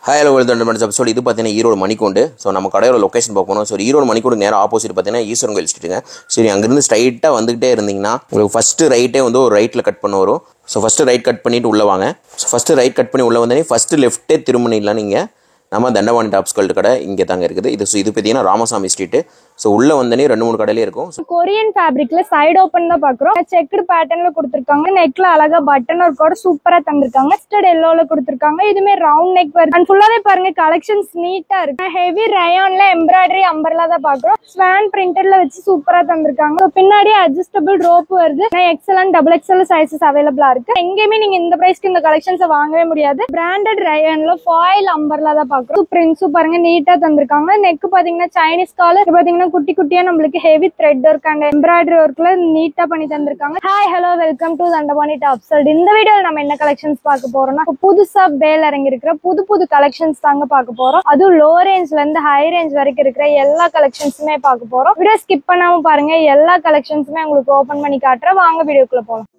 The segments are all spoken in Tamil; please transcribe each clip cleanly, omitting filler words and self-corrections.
Hi hello welcome to episode. இது பார்த்தீங்கன்னா ஈரோடு மணிக்கூண்டு. ஸோ நம்ம கடையோட லொக்கேஷன் பார்க்கணும். ஸோ ஈரோடு மணிக்கூண்டு நேரம் ஆப்போசிட் பார்த்தீங்கன்னா ஈஸ்வரன் கோயில் ஸ்ட்ரீட்டுங்க. சரி, அங்கேருந்து ஸ்ட்ரைட்டாக வந்துகிட்டே இருந்தீங்கன்னா உங்களுக்கு ஃபஸ்ட்டு ரைட்டே வந்து ஒரு ரைட்டில் கட் பண்ண வரும். ஸோ ஃபஸ்ட்டு ரைட் கட் பண்ணிவிட்டு உள்ளே வாங்க. ஸோ ஃபஸ்ட்டு ரைட் கட் பண்ணி உள்ளே வந்தோடனே ஃபஸ்ட்டு லெஃப்ட்டே திரும்பினீங்களா நீங்கள் நம்ம தண்டவாணி டாப்ஸ்கல்ட் கடை இங்கே தாங்க இருக்குது. இது பார்த்தீங்கன்னா ராமசாமி ஸ்ட்ரீட்டு. ஸோ உள்ள வந்தனே 2-3 கடையிலே இருக்கும். கொரியன் ஃபேப்ரிக்ல சைடு ஓப்பன் தான் பாக்குறோம். செக்குடு பேட்டர்ன்ல கொடுத்துருக்காங்க. நெக்ல அழகா பட்டன் ஒர்க் கூட சூப்பரா தந்திருக்காங்க. ஸ்டட் எல்லோல கொடுத்துருக்காங்க. இதுமே ரவுண்ட் நெக் வருது. அண்ட் ஃபுல்லாவே பாருங்க கலெக்ஷன்ஸ் நீட்டா இருக்கு. ஹெவி ரயான்ல எம்ப்ராய்டரி அம்பர்லா தான் பாக்குறோம். ஸ்வான் பிரிண்டட்ல வச்சு சூப்பரா தந்திருக்காங்க. பின்னாடி அட்ஜஸ்டபிள் ரோப் வருது. எக்ஸல் டபுள் எக்ஸல் சைஸஸ் அவைலபிளா இருக்கு. எங்கேயுமே நீங்க இந்த பிரைஸ்க்கு இந்த கலெக்ஷன்ஸ் வாங்கவே முடியாது. பிராண்டட் ரயான்ல ஃபாயில் அம்பர்லா தான் பாக்குறோம். பிரிண்ட்ஸும் பாருங்க நீட்டா தந்திருக்காங்க. நெக் பாத்தீங்கன்னா சைனீஸ் காலர் பாத்தீங்கன்னா குட்டி குட்டியா நம்மளுக்கு heavy thread work and embroidery ஒர்க்ல நீட்டா பண்ணி தந்திருக்காங்க. Hi hello welcome to Dhandapani டாப்ஸ்கல்ட். இந்த வீடியோல நம்ம என்ன கலெக்ஷன்ஸ் பார்க்க போறோம்னா புதுசா பேல் இறங்கி இருக்கிற புது கலெக்ஷன்ஸ் தாங்க பார்க்க போறோம். அதுவும் லோ ரேஞ்ச்ல இருந்து ஹை ரேஞ்ச் வரைக்கும் இருக்கிற எல்லா கலெக்ஷன்ஸுமே பார்க்க போறோம். வீடியோ ஸ்கிப் பண்ணாம பாருங்க. எல்லா கலெக்ஷன்ஸுமே உங்களுக்கு ஓபன் பண்ணி காட்டுறேன். வாங்க வீடியோக்குள்ள போலாம்.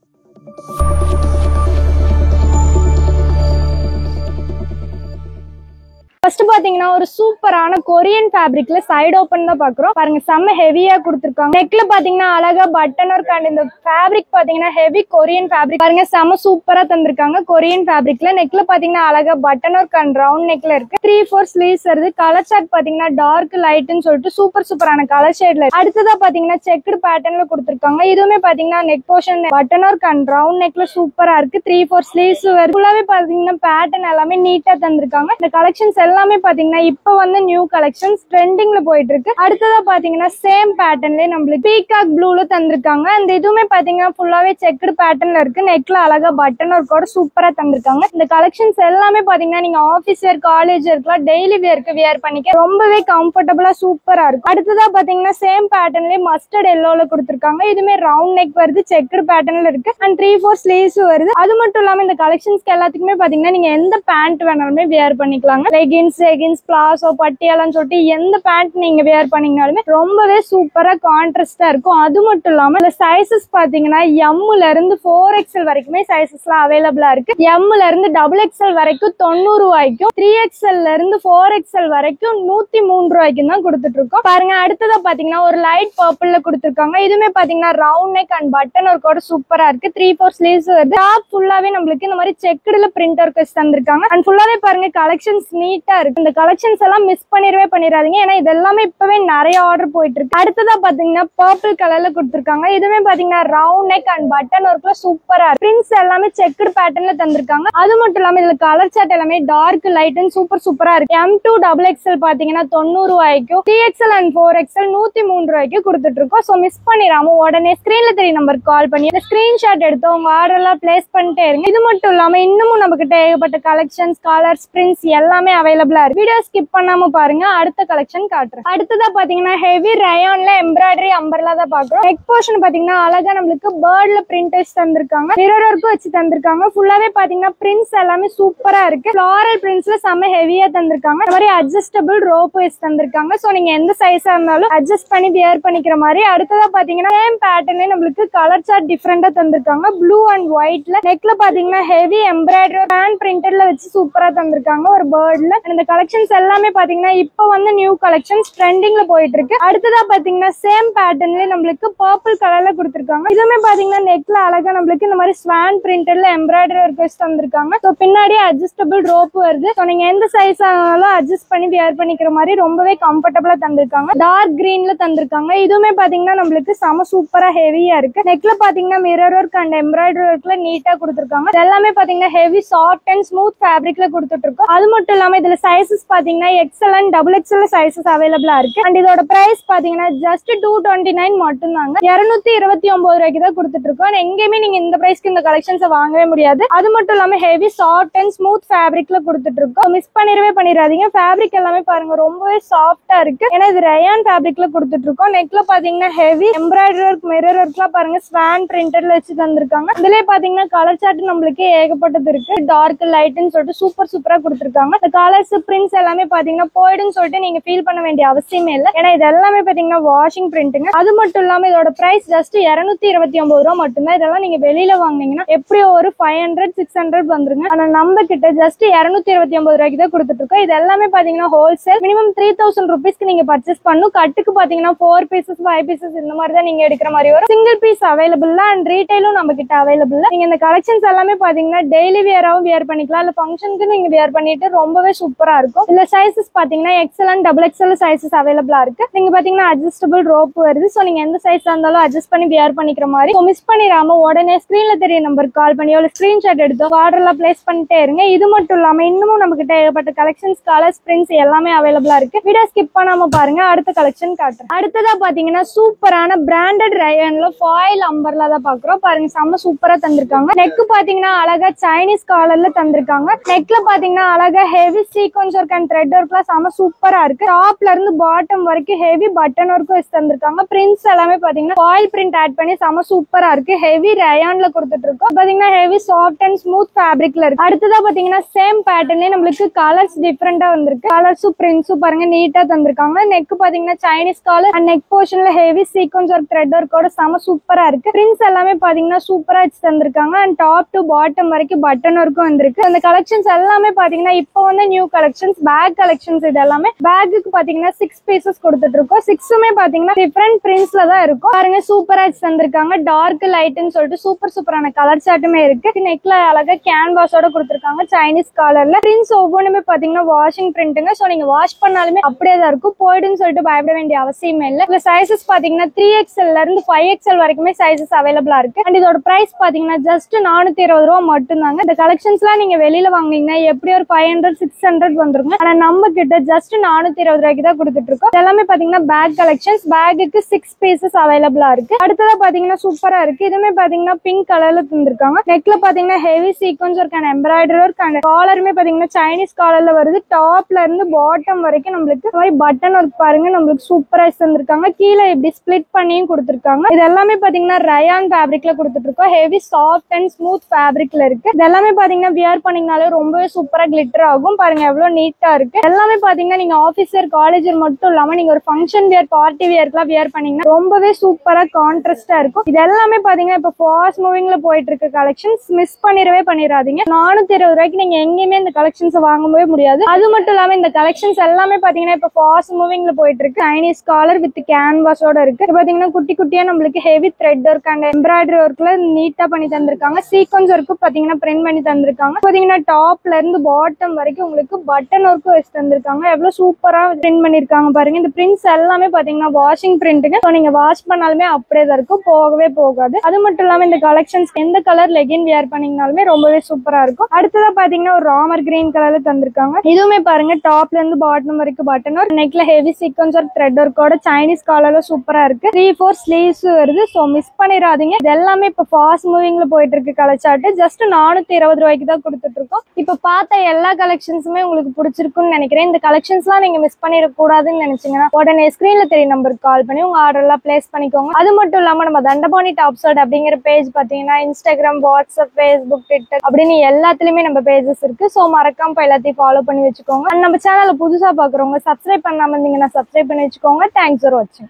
ஃபர்ஸ்ட் பாத்தீங்கன்னா ஒரு சூப்பரான கொரியன் ஃபேப்ரிக்ல சைடு ஓப்பன் தான் பாக்குறோம். பாருங்க செம்ம ஹெவியா கொடுத்துருக்காங்க. நெக்ல பாத்தீங்கன்னா அழகா பட்டன் ஒர்க் அண்ட் இந்த ஃபேப்ரிக் பாத்தீங்கன்னா ஹெவி கொரியன் ஃபேப்ரிக் பாருங்க செம்ம சூப்பரா தந்திருக்காங்க. கொரியன் ஃபேப்ரிக்ல நெக்ல பாத்தீங்கன்னா அழகா பட்டன் ஒர்க் அண்ட் ரவுண்ட் நெக்ல இருக்கு. 3-4 ஸ்லீவ்ஸ் வருது. கலர் சார்ட் பாத்தீங்கன்னா டார்க் லைட்னு சொல்லிட்டு சூப்பரான கலர் ஷேட்ல. அடுத்ததா பாத்தீங்கன்னா செக்குடு பேட்டர்ன்ல கொடுத்துருக்காங்க. இதுவுமே பாத்தீங்கன்னா neck portion button work and round நெக்ல சூப்பரா இருக்கு. 3-4 ஸ்லீவ்ஸ் வருது. ஃபுல்லாவே பாத்தீங்கன்னா பேட்டர்ன் எல்லாமே நீட்டா தந்திருக்காங்க. இந்த கலெக்ஷன்ஸ் எல்லாமே பாத்தீங்கன்னா இப்ப வந்து நியூ கலெக்ஷன்ஸ் ட்ரெண்டிங்ல போயிட்டு இருக்கு. அடுத்ததா பாத்தீங்கன்னா சேம் பேட்டர்ன்ல நம்மளுக்கு பீகாக் ப்ளூல தந்திருக்காங்க. அந்த இதுவுமே பாத்தீங்கன்னா ஃபுல்லாவே செக்குடு பேட்டர்ன்ல இருக்கு. நெக்ல அழகா பட்டன் ஒர்க்கோட சூப்பரா தந்திருக்காங்க. இந்த கலெக்ஷன்ஸ் எல்லாமே பாத்தீங்கன்னா நீங்க ஆபீஸ் வேர் காலேஜ் வேர்க்குலாம் டெய்லி வேர்க்கு வியர் பண்ணிக்க ரொம்பவே கம்ஃபர்டபுளா சூப்பரா இருக்கும். அடுத்ததா பாத்தீங்கன்னா சேம் பேட்டர்ன்லயே மஸ்டர்ட் எல்லோல கொடுத்திருக்காங்க. இதுமே ரவுண்ட் நெக் வருது. செக்குடு பேட்டர்ன்ல இருக்கு. அண்ட் 3-4 ஸ்லீவ்ஸ் வருது. அது மட்டும் இல்லாம இந்த கலெக்ஷன்ஸ்க்கு எல்லாத்துக்குமே பாத்தீங்கன்னா நீங்க எந்த பேண்ட் வேணாலுமே வியர் பண்ணிக்கலாங்க. லெகின்ஸ் பிளாசோ பட்டியாலான்னு சொல்லிட்டு எந்த பேண்ட் நீங்க வியர் பண்ணீங்கனாலுமே ரொம்பவே சூப்பரா கான்ட்ராஸ்டா இருக்கும். அது மட்டும் இல்லாம இந்த சைசஸ் பாத்தீங்கன்னா எம்ல இருந்து 4XL வரைக்குமே சைசஸ்லாம் அவைலபிளா இருக்கு. எம்ல இருந்து XXL வரைக்கும் 90 ரூபாய்க்கும் 3XL இருந்து 4XL வரைக்கும் 103 ரூபாய்க்கும் தான் கொடுத்துட்டு இருக்கோம். பாருங்க அடுத்ததா பாத்தீங்கன்னா ஒரு லைட் பர்பிள்ல கொடுத்திருக்காங்க. இதுமே பாத்தீங்கன்னா ரவுண்ட் நெக் அண்ட் பட்டன் ஒர்க்கோட சூப்பரா இருக்கு. 3-4 ஸ்லீவ்ஸ் வருது. டாப் ஃபுல்லாவே நம்மளுக்கு இந்த மாதிரி செக்குடுல பிரிண்ட் ஒர்க் தந்திருக்காங்க. அண்ட் ஃபுல்லாவே பாருங்க கலெக்ஷன்ஸ் நீட்டா இருக்கு. இந்த கலெக்ஷன்ஸ் எல்லாம் மிஸ் பண்ணிடாதீங்க. ஏன்னா இது எல்லாமே இப்பவே நிறைய ஆர்டர் போயிட்டு இருக்கு. அடுத்ததா பாத்தீங்கன்னா பர்பிள் கலர்ல கொடுத்திருக்காங்க. இதுவே பாத்தீங்கன்னா ரவுண்ட் நெக் அண்ட் பட்டன் ஒர்க்ல சூப்பரா இருக்கு. பிரிண்ட்ஸ் எல்லாமே செக்குடு பேட்டர்ன்ல தந்திருக்காங்க. அது மட்டும் இல்லாம இதுல கலர் சார்ட் எல்லாமே டார்க் லைட் சூப்பரா இருக்கு. M2 XXL பாத்தீங்கன்னா 90 ரூபாய்க்கும் 3XL அண்ட் 4XL 103 ரூபாய்க்கும் கொடுத்துட்டு இருக்கோம். சோ மிஸ் பண்ணிடாம உடனே ஸ்கிரீன்ல தெரிய நம்பர் கால் பண்ணி இந்த ஸ்கிரீன்ஷாட் எடுத்து உங்க ஆர்டர் எல்லாம் பிளேஸ் பண்ணிட்டே இருங்க. இது மட்டும் இல்லாம இன்னமும் நம்ம கிட்ட ஏகப்பட்ட கலெக்ஷன்ஸ் கலர்ஸ் பிரிண்ட்ஸ் எல்லாமே அவைலபிளா இருக்கு. வீடியோ ஸ்கிப் பண்ணாம பாருங்க. அடுத்த கலெக்ஷன் காட்டுறேன். அடுத்ததா பாத்தீங்கன்னா ஹெவி ரயான்ல எம்ப்ராய்டரி அம்பர்லா தான் பாக்குறோம். நெக் போர்ஷன் பாத்தீங்கன்னா அழகா நம்மளுக்கு பேர்ட்ல பிரிண்டர்ஸ் தந்திருக்காங்க. மிரர் ஒர்க்கும் வச்சு தந்திருக்காங்க. ஃபுல்லாவே பாத்தீங்கன்னா பிரிண்ட்ஸ் எல்லாமே சூப்பரா இருக்கு. ஃப்ளாரல் பிரிண்ட்ஸ்ல செம்ம ஹெவியா தந்திருக்காங்க. இந்த மாதிரி அட்ஜஸ்டபிள் ரோப் வச்சு தந்திருக்காங்க. சோ நீங்க எந்த சைஸா இருந்தாலும் அட்ஜஸ்ட் பண்ணி வியர் பண்ணிக்கிற மாதிரி. அடுத்ததா பாத்தீங்கன்னா சேம் பேட்டர்ன்ல நம்மளுக்கு கலர் சார்ட் டிஃபரெண்டா தந்திருக்காங்க. ப்ளூ அண்ட் ஒயிட்ல நெக்ல பாத்தீங்கன்னா ஹெவி எம்ப்ராய்டரி ஹேண்ட் பிரிண்டட்ல வச்சு சூப்பரா தந்திருக்காங்க ஒரு பேர்ட்ல. இந்த கலெக்ஷன்ஸ் எல்லாமே பாத்தீங்கன்னா இப்ப வந்து நியூ கலெக்ஷன்ஸ் ட்ரெண்டிங்ல போயிட்டு இருக்கு. அடுத்ததா பாத்தீங்கன்னா சேம் பேட்டர்ன்ல நம்மளுக்கு பர்பிள் கலர்ல கொடுத்திருக்காங்க. இதுவுமே பாத்தீங்கன்னா நெக்ல அழகா நம்மளுக்கு இந்த மாதிரி ஸ்வான் பிரிண்டட்ல எம்ப்ராய்டரி ஒர்க் வச்சு தந்திருக்காங்க. சோ பின்னாடி அட்ஜஸ்டபிள் ரோப் வருது. சோ நீங்க எந்த சைஸ் ஆனாலும் அட்ஜஸ்ட் பண்ணி வியர் பண்ணிக்கிற மாதிரி ரொம்பவே கம்ஃபர்டபுளா தந்திருக்காங்க. டார்க் கிரீன்ல தந்திருக்காங்க. இதுவுமே பாத்தீங்கன்னா நம்மளுக்கு செம சூப்பரா ஹெவியா இருக்கு. நெக்ல பாத்தீங்கன்னா மிரர் ஒர்க் அண்ட் எம்ப்ராய்டரி ஒர்க்ல நீட்டா கொடுத்திருக்காங்க. எல்லாமே பாத்தீங்கன்னா ஹெவி சாஃப்ட் அண்ட் ஸ்மூத் ஃபேப்ரிக்ல கொடுத்துட்டு இருக்கோம். அது மட்டும் இல்லாம இதுல சைசஸ் பாத்தீங்கன்னா XL அண்ட் XXL சைசஸ் அவைலபிளா இருக்கு. அண்ட் இதோட பிரைஸ் பாத்தீங்கன்னா ஜஸ்ட் 229 மட்டும் தாங்க. 229 ரூபாய்க்கு தான் கொடுத்துட்டு இருக்கோம். எங்கேயுமே நீங்க இந்த பிரைஸ்க்கு இந்த கலெக்ஷன்ஸ் வாங்கவே முடியாது. அது மட்டும் இல்லாம ஹெவி சாஃப்ட் அண்ட் ஸ்மூத் ஃபேப்ரிக்ல கொடுத்துட்டு இருக்கோம். மிஸ் பண்ணிடாதீங்க. ஃபேப்ரிக் எல்லாமே பாருங்க ரொம்பவே சாஃப்டா இருக்கு. ஏன்னா இது ரயான் ஃபேப்ரிக்ல கொடுத்துட்டு இருக்கோம். நெக்ல பாத்தீங்கன்னா ஹெவி எம்ப்ராய்டரி ஒர்க் மிரர் ஒர்க்லாம் பாருங்க ஸ்வான் பிரிண்டட்ல வச்சு தந்திருக்காங்க. இதுலயே பாத்தீங்கன்னா கலர் சார்ட் நம்மளுக்கு ஏகப்பட்டது இருக்கு. டார்க் லைட்னு சொல்லிட்டு சூப்பரா கொடுத்திருக்காங்க. இந்த கலர்ஸ் கலர்ஸ் பிரிண்ட்ஸ் எல்லாமே பாத்தீங்கன்னா போயிடுன்னு சொல்லிட்டு நீங்க ஃபீல் பண்ண வேண்டிய அவசியமே இல்லை. ஏன்னா இது எல்லாமே பாத்தீங்கன்னா வாஷிங் பிரிண்ட்டுங்க. அது மட்டும் இல்லாம இதோட பிரைஸ் ஜஸ்ட் 229 ரூபா மட்டும்தான். இதெல்லாம் நீங்க வெளியில வாங்குனீங்கன்னா எப்படியோ ஒரு 500-600 வந்துருங்க. ஆனா நம்ம கிட்ட ஜஸ்ட் 229 ரூபாய்க்கு தான் கொடுத்துட்டு இருக்கோம். இது எல்லாமே பாத்தீங்கன்னா ஹோல்சேல். மினிமம் 3000 rupeesக்கு நீங்க பர்ச்சேஸ் பண்ணணும். கட்டுக்கு பாத்தீங்கன்னா 4 pieces 5 pieces இந்த மாதிரி தான் நீங்க எடுக்கிற மாதிரி வரும். சிங்கிள் பீஸ் அவைலபிள் அண்ட் ரீட்டைலும் நம்ம கிட்ட அவைலபிள். நீங்க இந்த கலெக்ஷன்ஸ் எல்லாமே பாத்தீங்கன்னா டெய்லி வியராவும் வியர் பண்ணிக்கலாம், இல்ல ஃபங்க்ஷனுக்கு நீங்க வியர் பண்ணிட்டு ரொம்பவே சூப்பரா இருக்கும். இல்ல சைசஸ் பாத்தீங்கன்னா XL and XXL சைசஸ் அவைலபிளா இருக்கு. நீங்க பாத்தீங்கன்னா அட்ஜஸ்டபிள் ரோப் வருது. சோ நீங்க எந்த சைஸா இருந்தாலும் அட்ஜஸ்ட் பண்ணி வியர் பண்ணிக்கிற மாதிரி. மிஸ் பண்ணிடாம உடனே ஸ்கிரீன்ல தெரிய நம்பருக்கு கால் பண்ணியோ இல்ல ஸ்கிரீன்ஷாட் எடுத்தோ ஆர்டர்ல பிளேஸ் பண்ணிட்டே இருங்க. இது மட்டும் இல்லாம இன்னமும் நம்ம கிட்ட ஏகப்பட்ட கலெக்ஷன்ஸ், கலர்ஸ், பிரிண்ட்ஸ் எல்லாமே அவைலபிளா இருக்கு. வீடியோ ஸ்கிப் பண்ணாம பாருங்க. அடுத்த கலெக்ஷன் காட்டுறேன். அடுத்ததா பாத்தீங்கன்னா சூப்பரான பிராண்டட் ரயான்ல ஃபாயில் அம்பர்லா தான் பாக்குறோம். பாருங்க செம்ம சூப்பரா தந்திருக்காங்க. நெக் பாத்தீங்கன்னா அழகா சைனீஸ் காலர்ல தந்திருக்காங்க. நெக்ல பாத்தீங்கன்னா அழகா heavy sequence work and thread ஒர்க்லாம் செம்ம சூப்பரா இருக்கு. டாப்ல இருந்து பாட்டம் வரைக்கும் ஹெவி பட்டன் ஒர்க்கும் தந்திருக்காங்க. பிரிண்ட்ஸ் எல்லாமே பாத்தீங்கன்னா ஃபாயில் பிரிண்ட் ஆட் பண்ணி செம்ம சூப்பரா இருக்கு. ஹெவி ரயான்ல கொடுத்துட்டு இருக்கோம். பாத்தீங்கன்னா ஹெவி சாஃப்ட் அண்ட் ஸ்மூத் ஃபேப்ரிக்ல இருக்கு. அடுத்ததா பாத்தீங்கன்னா சேம் பேட்டர்ன்லயே நம்மளுக்கு கலர்ஸ் டிஃபரெண்டா வந்திருக்கு. கலர்ஸும் பிரிண்ட்ஸும் பாருங்க நீட்டா தந்திருக்காங்க. நெக் பாத்தீங்கன்னா சைனீஸ் காலர் அண்ட் நெக் போர்ஷன்ல ஹெவி சீக்வென்ஸ் ஒர்க் த்ரெட் ஒர்க்கோட செம சூப்பரா இருக்கு. பிரிண்ட்ஸ் எல்லாமே பாத்தீங்கன்னா சூப்பரா வச்சு தந்திருக்காங்க. அண்ட் டாப் டு பாட்டம் வரைக்கும் பட்டன் ஒர்க்கும் வந்திருக்கு. அந்த கலெக்ஷன்ஸ் எல்லாமே பாத்தீங்கன்னா இப்போ வந்து நியூ கலெக்ஷன்ஸ், பேக் கலெக்ஷன்ஸ். இது எல்லாமே பேக்குக்கு பாத்தீங்கன்னா 6 pieces கொடுத்துட்டு இருக்கோம். 6மே பாத்தீங்கன்னா டிஃபரெண்ட் பிரிண்ட்ஸ்ல தான் இருக்கும். பாருங்க சூப்பரா வச்சு தந்திருக்காங்க. டார்க் லைட்னு சொல்லிட்டு சூப்பரான கலர் சார்ட்டுமே இருக்கு. நெக்ல அழகா கேன்வாஸோட கொடுத்திருக்காங்க சைனீஸ் காலர்ல. பிரிண்ட்ஸ் ஒவ்வொன்றுமே பாத்தீங்கன்னா வாஷிங் பிரிண்ட்டுங்க. சோ நீங்க வாஷ் பண்ணாலுமே அப்படியே தான் இருக்கும். போயிடுன்னு சொல்லிட்டு பயப்பட வேண்டிய அவசியமே இல்ல. இந்த சைசஸ் பாத்தீங்கன்னா 3XL ல இருந்து 5XL வரைக்குமே சைசஸ் அவைலபிளா இருக்கு. அண்ட் இதோட பிரைஸ் பாத்தீங்கன்னா ஜஸ்ட் 420 ரூபா மட்டும் தாங்க. இந்த கலெக்ஷன்ஸ் எல்லாம் நீங்க வெளியில வாங்குனீங்கன்னா எப்படி ஒரு 500-600 வந்துருங்க. ஆனா நம்ம கிட்ட ஜஸ்ட் 420 ரூபாய்க்கு தான் கொடுத்துட்டு இருக்கோம். எல்லாமே பாத்தீங்கன்னா பேக் கலெக்ஷன்ஸ். பேக்குக்கு 6 pieces அவைலபிளா இருக்கு. அடுத்ததா பாத்தீங்கன்னா சூப்பரா இருக்கு. இதுமே பாத்தீங்கன்னா பிங்க் கலர்ல தந்திருக்காங்க. நெக்ல பாத்தீங்கன்னா heavy sequence work and embroidery work and காலருமே பாத்தீங்கன்னா சைனீஸ் காலர்ல வருது. டாப்ல இருந்து பாட்டம் வரைக்கும் நம்மளுக்கு இந்த மாதிரி பட்டன் ஒர்க் பாருங்க நம்மளுக்கு சூப்பரா தந்திருக்காங்க. கீழே இப்படி ஸ்பிளிட் பண்ணியும் கொடுத்திருக்காங்க. இது எல்லாமே பாத்தீங்கன்னா ரயான் ஃபேப்ரிக்ல கொடுத்துட்டு இருக்கோம். ஹெவி சாஃப்ட் அண்ட் ஸ்மூத் ஃபேப்ரிக்ல இருக்கு. இது எல்லாமே பாத்தீங்கன்னா வியர் பண்ணீங்கனாலே ரொம்பவே சூப்பரா கிளிட்டர் ஆகும். பாருங்க எவ்வளவு நீட்டா இருக்கு. எல்லாமே பாத்தீங்கன்னா நீங்க ஆபீஸ் வேர், காலேஜ் மட்டும் இல்லாம நீங்க ஒரு ஃபங்க்ஷன் வியர், பார்ட்டி வியர்க்குலாம் வியர் பண்ணீங்கன்னா ரொம்பவே சூப்பரா கான்ட்ராஸ்டா இருக்கும். இது எல்லாமே பாத்தீங்கன்னா இப்ப ஃபாஸ்ட் மூவிங்ல போயிட்டு இருக்க கலெக்ஷன்ஸ். மிஸ் பண்ணிடாதீங்க. 420 ரூபாய்க்கு நீங்க எங்கேயுமே இந்த கலெக்ஷன்ஸ் வாங்கவே முடியாது. அது மட்டும் இல்லாம இந்த கலெக்ஷன்ஸ் எல்லாமே பாத்தீங்கன்னா இப்ப ஃபாஸ்ட் மூவிங்ல போயிட்டு இருக்கு. சைனீஸ் காலர் வித் கேன்வாஸோட இருக்கு. பாத்தீங்கன்னா குட்டி குட்டியா நம்மளுக்கு heavy thread work and embroidery ஒர்க்ல நீட்டா பண்ணி தந்திருக்காங்க. சீக்வென்ஸ் ஒர்க்கு பாத்தீங்கன்னா பிரிண்ட் பண்ணி தந்திருக்காங்க. பாத்தீங்கன்னா டாப்ல இருந்து பாட்டம் வரைக்கும் உங்களுக்கு பட்டன் ஒர்க்கும் வச்சு தந்திருக்காங்க. எவ்வளவு சூப்பரா பிரிண்ட் பண்ணிருக்காங்க பாருங்க. இந்த பிரிண்ட்ஸ் எல்லாமே பாத்தீங்கன்னா வாஷிங் பிரிண்ட்டுங்க. நீங்க வாஷ் பண்ணாலுமே அப்படியே தான் இருக்கும், போகவே போகாது. அது மட்டும் இல்லாம இந்த கலெக்ஷன்ஸ் எந்த கலர் லெகின் வியர் பண்ணீங்கனாலுமே ரொம்பவே சூப்பரா இருக்கும். அடுத்ததா பாத்தீங்கன்னா ஒரு ராமர் கிரீன் கலர்ல தந்திருக்காங்க. இதுவுமே பாருங்க டாப்ல இருந்து பாட்டம் வரைக்கும் பட்டன் ஒர்க், நெக்ல ஹெவி சீக்வென்ஸ் ஒர்க் த்ரெட் ஒர்க்கோட சைனீஸ் காலர்ல சூப்பரா இருக்கு. 3-4 ஸ்லீவ்ஸ் வருது. சோ மிஸ் பண்ணிடாதீங்க. இது எல்லாமே இப்ப ஃபாஸ்ட் மூவிங்ல போயிட்டு இருக்கு கலர் சார்ட். ஜஸ்ட் 420 ரூபாய்க்கு தான் கொடுத்துட்டு இருக்கோம். இப்ப பார்த்த எல்லா கலெக்ஷன்ஸுமே உங்களுக்கு பிடிச்சிருக்குன்னு நினைக்கிறேன். இந்த கலெக்ஷன்ஸ் எல்லாம் நீங்க மிஸ் பண்ணிடக்கூடாதுன்னு நினைச்சீங்கன்னா உடனே ஸ்கிரீன்ல தெரிய நம்பருக்கு கால் பண்ணி உங்க ஆர்டர் எல்லாம் பிளேஸ் பண்ணிக்கோங்க. அது மட்டும் இல்லாம நம்ம தண்டபாணி டாப் ஷர்ட் அப்படிங்கிற பேஜ் பாத்தீங்கன்னா இன்ஸ்டாகிராம், வாட்ஸ்அப், ஃபேஸ்புக், ட்விட்டர் அப்படின்னு எல்லாத்துலயுமே நம்ம பேஜஸ் இருக்கு. சோ மறக்காம எல்லாத்தையும் ஃபாலோ பண்ணி வச்சுக்கோங்க. நம்ம சேனலை புதுசா பாக்குறவங்க சப்ஸ்கிரைப் பண்ணாம இருந்தீங்கன்னா சப்ஸ்கிரைப் பண்ணி வச்சுக்கோங்க. தேங்க்ஸ் ஃபார் வாட்சிங்.